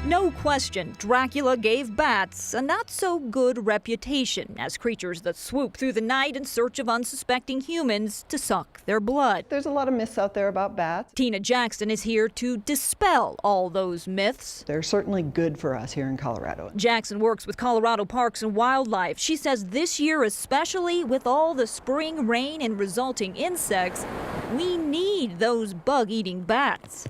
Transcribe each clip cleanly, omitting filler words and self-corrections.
No question, Dracula gave bats a not-so-good reputation as creatures that swoop through the night in search of unsuspecting humans to suck their blood. There's a lot of myths out there about bats. Tina Jackson is here to dispel all those myths. They're certainly good for us here in Colorado. Jackson works with Colorado Parks and Wildlife. She says this year, especially with all the spring rain and resulting insects, we need those bug-eating bats.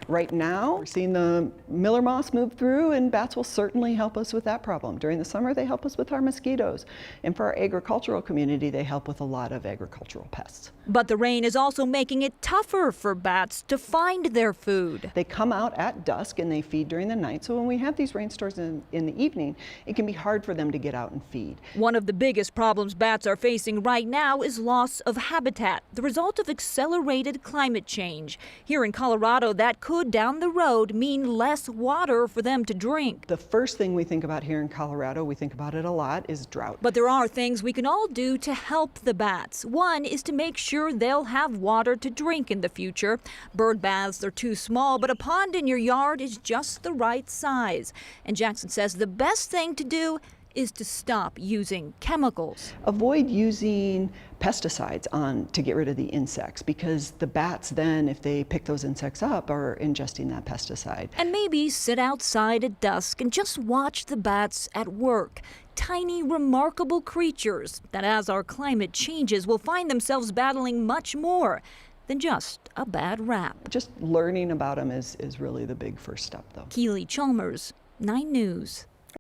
Right now, we're seeing the Miller moths move through, and bats will certainly help us with that problem. During the summer, they help us with our mosquitoes. And for our agricultural community, they help with a lot of agricultural pests. But the rain is also making it tougher for bats to find their food. They come out at dusk and they feed during the night. So when we have these rainstorms in the evening, it can be hard for them to get out and feed. One of the biggest problems bats are facing right now is loss of habitat, the result of accelerated climate change. Here in Colorado, that could down the road mean less water for them to drink. The first thing we think about here in Colorado, we think about it a lot, is drought. But there are things we can all do to help the bats. One is to make sure they'll have water to drink in the future. Bird baths are too small, but a pond in your yard is just the right size. And Jackson says the best thing to do is to stop using chemicals. Avoid using pesticides to get rid of the insects, because the bats then, if they pick those insects up, are ingesting that pesticide. And maybe sit outside at dusk and just watch the bats at work. Tiny, remarkable creatures that, as our climate changes, will find themselves battling much more than just a bad rap. Just learning about them is really the big first step, though. Keely Chalmers, 9 News.